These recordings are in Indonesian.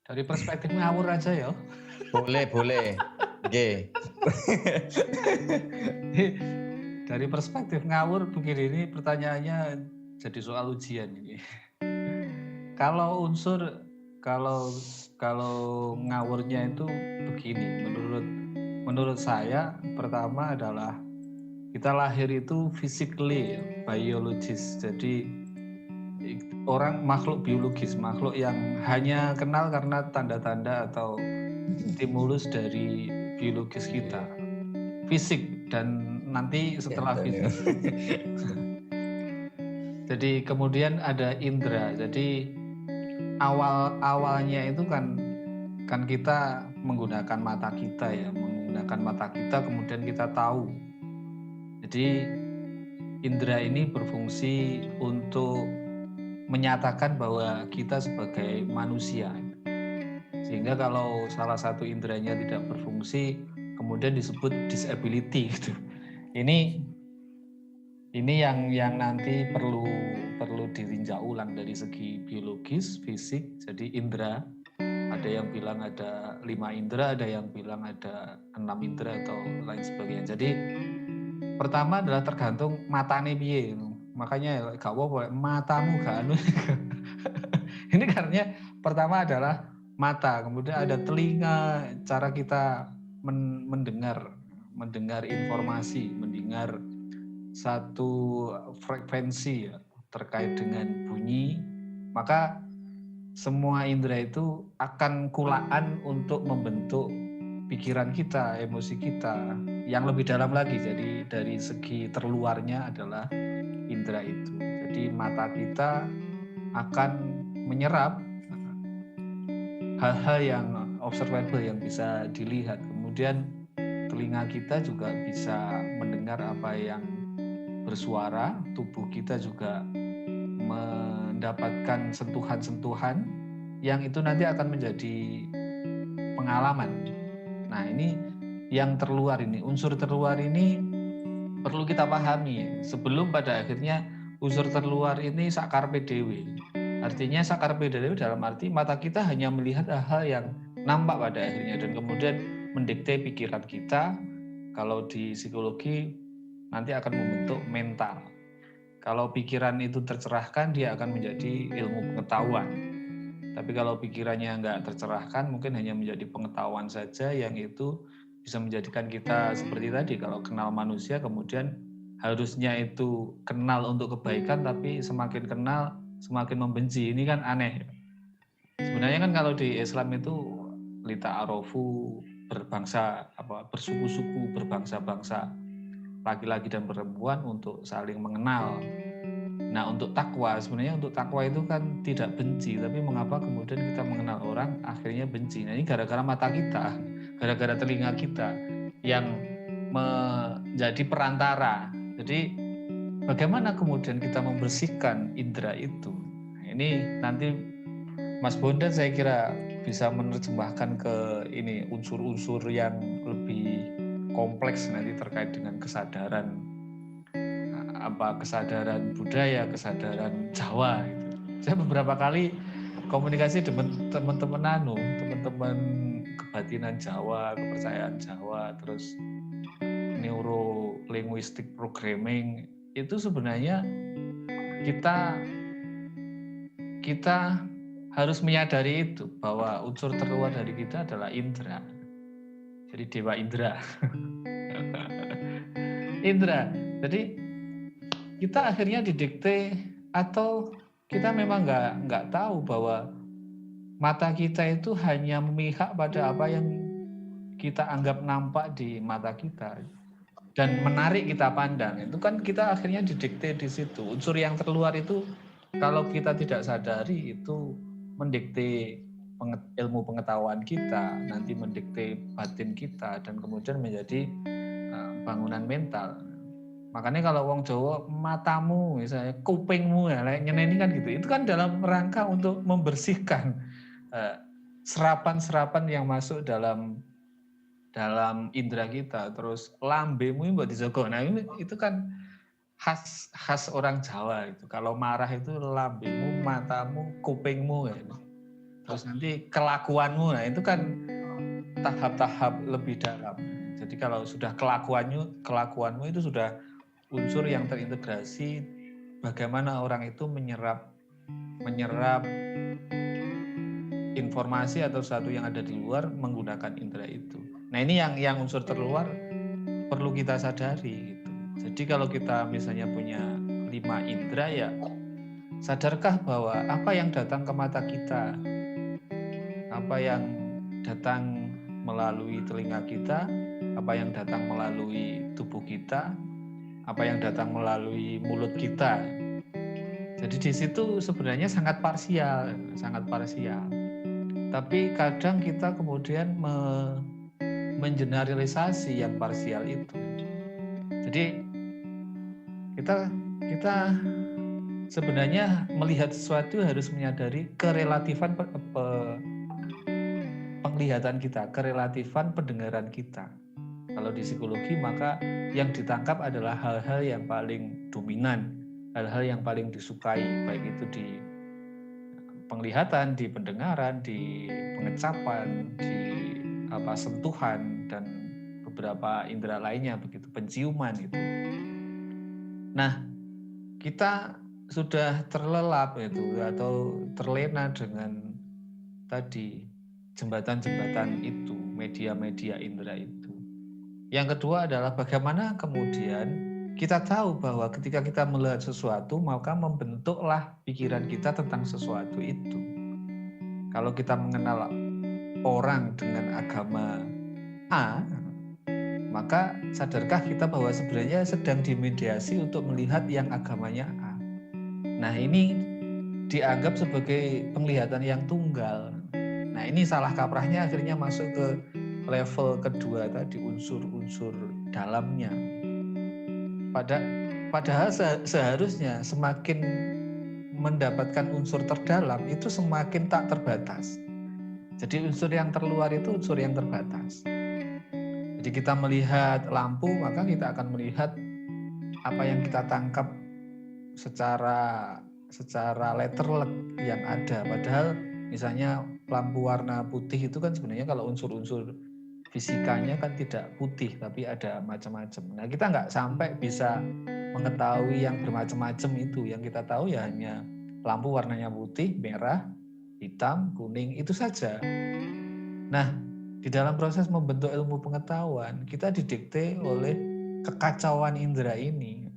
Dari perspektif ngawur aja ya. Boleh. Nggih. Dari perspektif ngawur begini, ini pertanyaannya jadi soal ujian ini. Kalau ngawurnya itu begini, menurut saya pertama adalah kita lahir itu physically, biologis. Jadi orang makhluk biologis, makhluk yang hanya kenal karena tanda-tanda atau stimulus dari biologis kita, fisik, dan nanti setelah fisik. Jadi kemudian ada indera. Jadi awalnya itu kan kita menggunakan mata kita ya, kemudian kita tahu. Jadi indera ini berfungsi untuk menyatakan bahwa kita sebagai manusia. Sehingga kalau salah satu inderanya tidak berfungsi, kemudian disebut disability gitu. Ini yang nanti perlu ditinjau ulang dari segi biologis, fisik. Jadi indera, ada yang bilang ada 5 indera, ada yang bilang ada 6 indera atau lain sebagainya. Jadi pertama adalah tergantung matane piye. Makanya gak apa-apa matamu gak anu. Ini karena pertama adalah mata, kemudian ada telinga, cara kita mendengar informasi, mendengar satu frekuensi ya, terkait dengan bunyi, maka semua indera itu akan kulaan untuk membentuk pikiran kita, emosi kita yang lebih dalam lagi. Jadi dari segi terluarnya adalah indera itu. Jadi mata kita akan menyerap hal-hal yang observable, yang bisa dilihat. Kemudian telinga kita juga bisa mendengar apa yang bersuara, tubuh kita juga mendapatkan sentuhan-sentuhan yang itu nanti akan menjadi pengalaman. Nah ini yang terluar ini, unsur terluar ini perlu kita pahami sebelum pada akhirnya unsur terluar ini sakarpe dewe. Artinya sakarpe dewe dalam arti mata kita hanya melihat hal yang nampak pada akhirnya dan kemudian mendikte pikiran kita. Kalau di psikologi nanti akan membentuk mental. Kalau pikiran itu tercerahkan, dia akan menjadi ilmu pengetahuan. Tapi kalau pikirannya nggak tercerahkan, mungkin hanya menjadi pengetahuan saja yang itu bisa menjadikan kita seperti tadi. Kalau kenal manusia, kemudian harusnya itu kenal untuk kebaikan, tapi semakin kenal, semakin membenci. Ini kan aneh. Sebenarnya kan kalau di Islam itu lita arofu, berbangsa, bersuku-suku, berbangsa-bangsa, laki-laki dan perempuan untuk saling mengenal. Nah untuk takwa, sebenarnya untuk takwa itu kan tidak benci, tapi mengapa kemudian kita mengenal orang akhirnya benci? Nah ini gara-gara mata kita, gara-gara telinga kita yang menjadi perantara. Jadi bagaimana kemudian kita membersihkan indera itu? Nah, ini nanti Mas Bondan saya kira bisa menerjemahkan ke ini unsur-unsur yang lebih kompleks nanti terkait dengan kesadaran kesadaran budaya, kesadaran Jawa gitu. Saya beberapa kali komunikasi dengan teman-teman kebatinan Jawa, kepercayaan Jawa, terus neuro linguistic programming itu sebenarnya kita harus menyadari itu bahwa unsur terluar dari kita adalah indera. Jadi dewa indera. Indra. Jadi kita akhirnya didikte atau kita memang nggak tahu bahwa mata kita itu hanya memihak pada apa yang kita anggap nampak di mata kita dan menarik kita pandang. Itu kan kita akhirnya didikte di situ. Unsur yang terluar itu kalau kita tidak sadari itu mendikte ilmu pengetahuan kita, nanti mendikte batin kita dan kemudian menjadi bangunan mental. Makanya kalau wong Jawa matamu misalnya kupingmu ya nyeneni kan gitu. Itu kan dalam rangka untuk membersihkan serapan-serapan yang masuk dalam indera kita. Terus lambemu mbok dijogo. Nah itu kan khas orang Jawa itu. Kalau marah itu lambemu, matamu, kupingmu ya. terus nanti kelakuanmu. Nah, itu kan tahap-tahap lebih dalam. Jadi kalau sudah kelakuanmu itu sudah unsur yang terintegrasi, bagaimana orang itu menyerap informasi atau sesuatu yang ada di luar menggunakan indera itu. Nah, ini yang unsur terluar perlu kita sadari gitu. Jadi kalau kita misalnya punya 5 indera, ya sadarkah bahwa apa yang datang ke mata kita, apa yang datang melalui telinga kita, apa yang datang melalui tubuh kita, apa yang datang melalui mulut kita. Jadi di situ sebenarnya sangat parsial. Tapi kadang kita kemudian mengeneralisasi yang parsial itu. Jadi kita sebenarnya melihat sesuatu harus menyadari kerelatifan penglihatan kita, kerelatifan pendengaran kita. Kalau di psikologi, maka yang ditangkap adalah hal-hal yang paling dominan, hal-hal yang paling disukai, baik itu di penglihatan, di pendengaran, di pengecapan, di sentuhan, dan beberapa indera lainnya, begitu, penciuman itu. Nah, kita sudah terlelap itu atau terlena dengan tadi jembatan-jembatan itu, media-media indera itu. Yang kedua adalah bagaimana kemudian kita tahu bahwa ketika kita melihat sesuatu, maka membentuklah pikiran kita tentang sesuatu itu. Kalau kita mengenal orang dengan agama A, maka sadarkah kita bahwa sebenarnya sedang dimediasi untuk melihat yang agamanya A. Nah, ini dianggap sebagai penglihatan yang tunggal. Nah, ini salah kaprahnya akhirnya masuk ke level kedua tadi, unsur-unsur dalamnya. Padahal seharusnya semakin mendapatkan unsur terdalam itu semakin tak terbatas. Jadi unsur yang terluar itu unsur yang terbatas. Jadi kita melihat lampu, maka kita akan melihat apa yang kita tangkap secara letterlek yang ada. Padahal misalnya lampu warna putih itu kan sebenarnya kalau unsur-unsur fisikanya kan tidak putih, tapi ada macam-macam. Nah, kita nggak sampai bisa mengetahui yang bermacam-macam itu. Yang kita tahu ya hanya lampu warnanya putih, merah, hitam, kuning, itu saja. Nah, di dalam proses membentuk ilmu pengetahuan, kita didikte oleh kekacauan indera ini.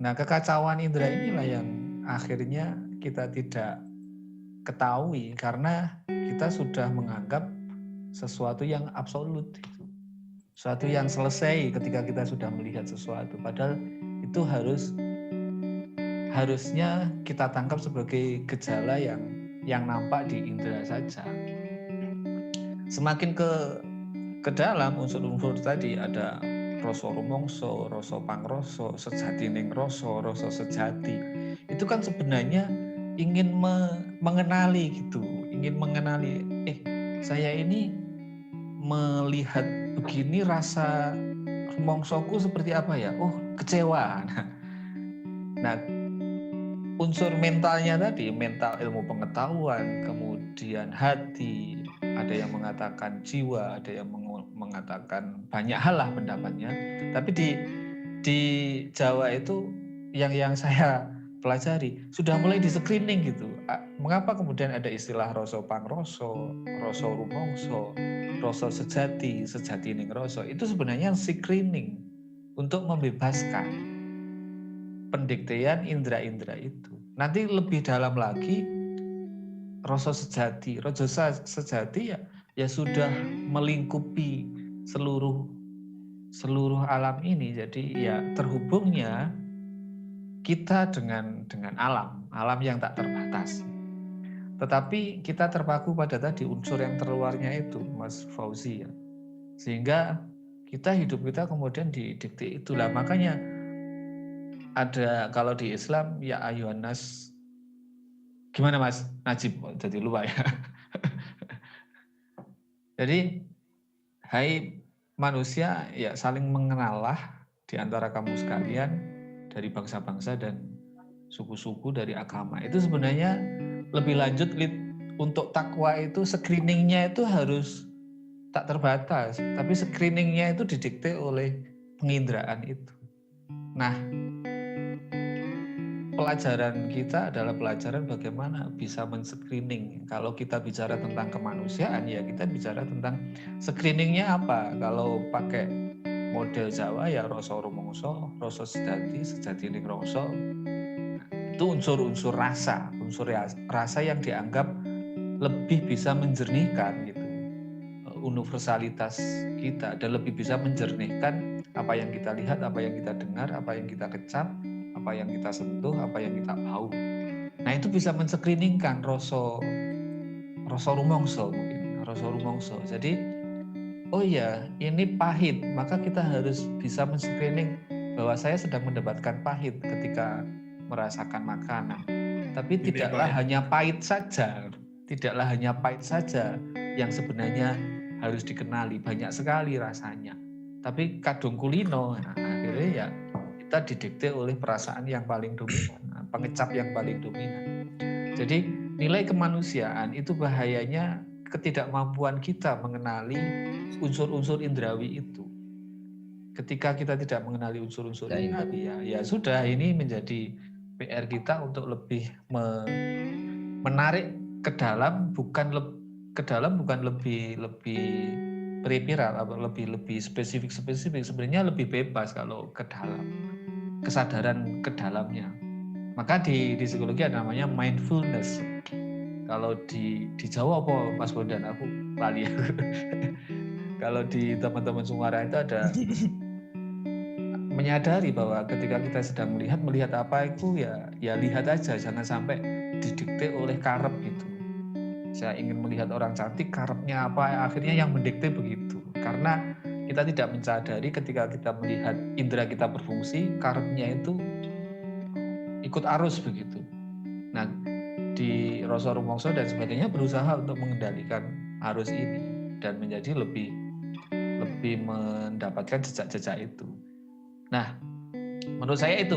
Nah, kekacauan indera inilah yang akhirnya kita tidak ketahui karena kita sudah menganggap sesuatu yang absolut, sesuatu yang selesai ketika kita sudah melihat sesuatu. Padahal itu harusnya kita tangkap sebagai gejala yang nampak di indera saja. Semakin ke dalam unsur-unsur tadi ada rasa rumangsa, rasa pangrasa, sejatining rasa, rasa sejati. Itu kan sebenarnya ingin mengenali gitu, ingin mengenali saya ini melihat begini rasa rumangsaku seperti apa ya? Oh, kecewa. Nah, unsur mentalnya tadi, mental ilmu pengetahuan, kemudian hati, ada yang mengatakan jiwa, ada yang mengatakan banyak hal lah pendapatnya. Tapi di Jawa itu yang saya pelajari sudah mulai di screening gitu. Mengapa kemudian ada istilah rasa pangrasa, rasa rumangsa, rasa sejati, sejatining rasa? Itu sebenarnya screening untuk membebaskan pendiktean indera-indera itu. Nanti lebih dalam lagi rasa sejati ya sudah melingkupi seluruh alam ini. Jadi ya terhubungnya kita dengan alam yang tak terbatas. Tetapi kita terpaku pada tadi unsur yang terluarnya itu, Mas Fauzi ya. Sehingga hidup kita kemudian didikte itulah. Makanya ada kalau di Islam ya ayuhan nas. Gimana Mas Najib? Jadi lupa ya. Jadi hai manusia ya saling mengenallah di antara kamu sekalian, dari bangsa-bangsa dan suku-suku dari agama. Itu sebenarnya lebih lanjut untuk takwa itu screeningnya itu harus tak terbatas, tapi screeningnya itu didikte oleh penginderaan itu. Nah, pelajaran kita adalah pelajaran bagaimana bisa men-screening. Kalau kita bicara tentang kemanusiaan, ya kita bicara tentang screeningnya apa. Kalau pakai model Jawa ya rasa rumangsa, rasa sejati ning rasa. Itu unsur-unsur rasa, rasa yang dianggap lebih bisa menjernihkan gitu universalitas kita, dan lebih bisa menjernihkan apa yang kita lihat, apa yang kita dengar, apa yang kita kecap, apa yang kita sentuh, apa yang kita bau. Nah itu bisa men-screeningkan rasa rumangsa mungkin, rasa rumangsa. Jadi oh ya ini pahit, maka kita harus bisa men-screening bahwa saya sedang mendapatkan pahit ketika merasakan makanan. Tapi tidaklah hanya pahit saja, tidaklah hanya pahit saja yang sebenarnya harus dikenali, banyak sekali rasanya. Tapi kadung kulino, nah, akhirnya ya kita didikte oleh perasaan yang paling dominan, pengecap yang paling dominan. Jadi nilai kemanusiaan itu bahayanya ketidakmampuan kita mengenali unsur-unsur indrawi itu. Ketika kita tidak mengenali unsur-unsur indrawi, ya sudah, ini menjadi PR kita untuk lebih menarik ke dalam, bukan lebih peripiral, lebih spesifik. Sebenarnya lebih bebas kalau ke dalam, kesadaran ke dalamnya. Maka di psikologi ada namanya mindfulness. Kalau di Jawa apa Mas Bondan, aku lali. Kalau di teman-teman Sumara itu ada menyadari bahwa ketika kita sedang melihat apa itu ya lihat aja, jangan sampai didikte oleh karep gitu. Saya ingin melihat orang cantik, karepnya apa, akhirnya yang mendikte begitu. Karena kita tidak menyadari ketika kita melihat indera kita berfungsi, karepnya itu ikut arus begitu. Nah, di rasa rumangsa dan sebagainya berusaha untuk mengendalikan arus ini dan menjadi lebih mendapatkan jejak-jejak itu. Nah, menurut saya itu